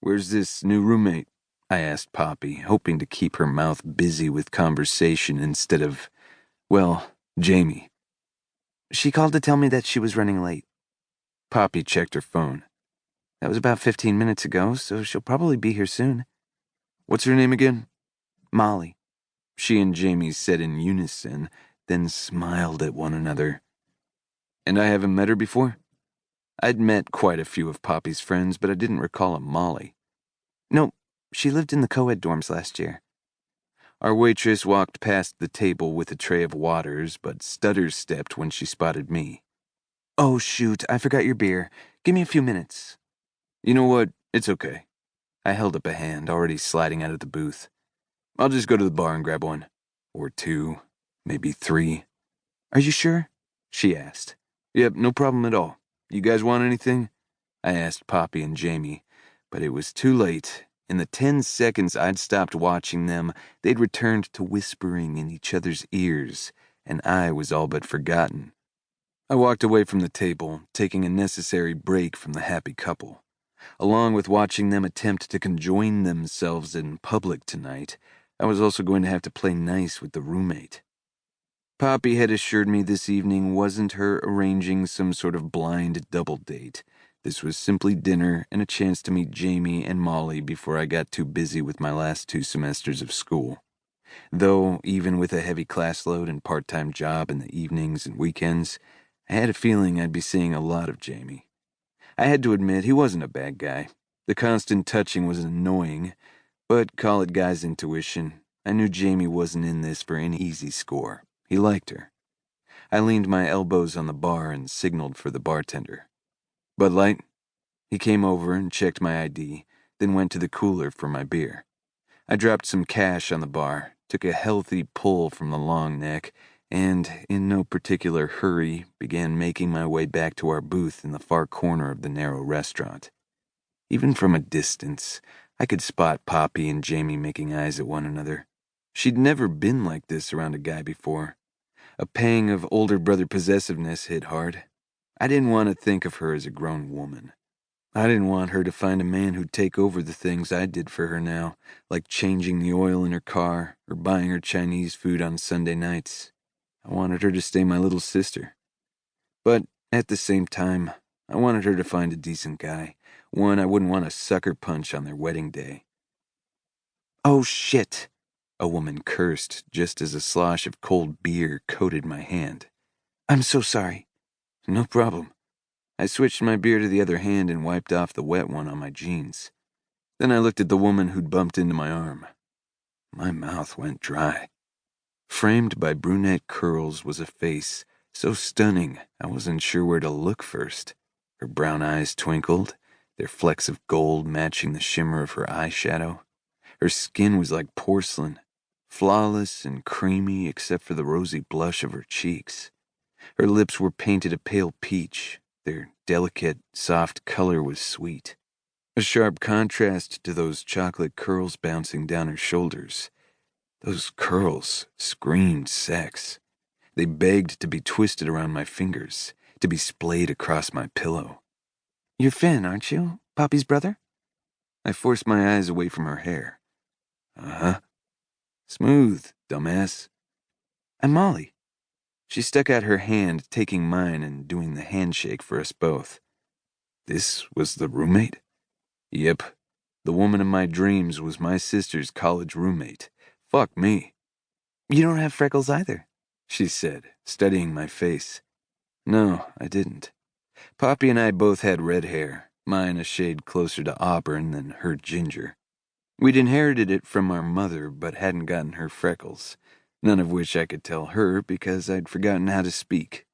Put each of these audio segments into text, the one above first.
Where's this new roommate? I asked Poppy, hoping to keep her mouth busy with conversation instead of, well, Jamie. She called to tell me that she was running late. Poppy checked her phone. That was about 15 minutes ago, so she'll probably be here soon. What's her name again? Molly. She and Jamie said in unison, then smiled at one another. And I haven't met her before? I'd met quite a few of Poppy's friends, but I didn't recall a Molly. No, she lived in the co-ed dorms last year. Our waitress walked past the table with a tray of waters, but stutter-stepped when she spotted me. Oh, shoot, I forgot your beer. Give me a few minutes. You know what? It's okay. I held up a hand, already sliding out of the booth. I'll just go to the bar and grab one. Or two, maybe three. Are you sure? She asked. Yep, no problem at all. You guys want anything? I asked Poppy and Jamie, but it was too late. In the 10 seconds I'd stopped watching them, they'd returned to whispering in each other's ears, and I was all but forgotten. I walked away from the table, taking a necessary break from the happy couple. Along with watching them attempt to conjoin themselves in public tonight, I was also going to have to play nice with the roommate. Poppy had assured me this evening wasn't her arranging some sort of blind double date. This was simply dinner and a chance to meet Jamie and Molly before I got too busy with my last 2 semesters of school. Though, even with a heavy class load and part-time job in the evenings and weekends, I had a feeling I'd be seeing a lot of Jamie. I had to admit he wasn't a bad guy. The constant touching was annoying, but call it guy's intuition. I knew Jamie wasn't in this for any easy score. He liked her. I leaned my elbows on the bar and signaled for the bartender. Bud Light? He came over and checked my ID, then went to the cooler for my beer. I dropped some cash on the bar, took a healthy pull from the long neck, and, in no particular hurry, began making my way back to our booth in the far corner of the narrow restaurant. Even from a distance, I could spot Poppy and Jamie making eyes at one another. She'd never been like this around a guy before. A pang of older brother possessiveness hit hard. I didn't want to think of her as a grown woman. I didn't want her to find a man who'd take over the things I did for her now, like changing the oil in her car or buying her Chinese food on Sunday nights. I wanted her to stay my little sister. But at the same time, I wanted her to find a decent guy, one I wouldn't want to sucker punch on their wedding day. Oh, shit. A woman cursed just as a slosh of cold beer coated my hand. I'm so sorry. No problem. I switched my beer to the other hand and wiped off the wet one on my jeans. Then I looked at the woman who'd bumped into my arm. My mouth went dry. Framed by brunette curls was a face so stunning I wasn't sure where to look first. Her brown eyes twinkled, their flecks of gold matching the shimmer of her eyeshadow. Her skin was like porcelain, flawless and creamy except for the rosy blush of her cheeks. Her lips were painted a pale peach. Their delicate, soft color was sweet. A sharp contrast to those chocolate curls bouncing down her shoulders. Those curls screamed sex. They begged to be twisted around my fingers, to be splayed across my pillow. You're Finn, aren't you? Poppy's brother? I forced my eyes away from her hair. Uh-huh. Smooth, dumbass. I'm Molly. She stuck out her hand, taking mine and doing the handshake for us both. This was the roommate? Yep. The woman of my dreams was my sister's college roommate. Fuck me. You don't have freckles either, she said, studying my face. No, I didn't. Poppy and I both had red hair, mine a shade closer to auburn than her ginger. We'd inherited it from our mother, but hadn't gotten her freckles, none of which I could tell her because I'd forgotten how to speak.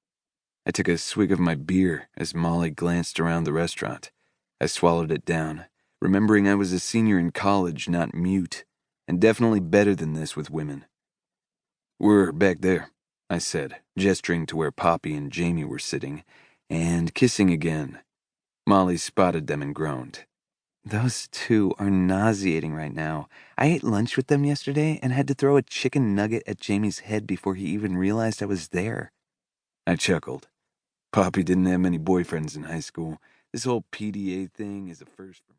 I took a swig of my beer as Molly glanced around the restaurant. I swallowed it down, remembering I was a senior in college, not mute, and definitely better than this with women. We're back there, I said, gesturing to where Poppy and Jamie were sitting, and kissing again. Molly spotted them and groaned. Those two are nauseating right now. I ate lunch with them yesterday and had to throw a chicken nugget at Jamie's head before he even realized I was there. I chuckled. Poppy didn't have many boyfriends in high school. This whole PDA thing is a first for me.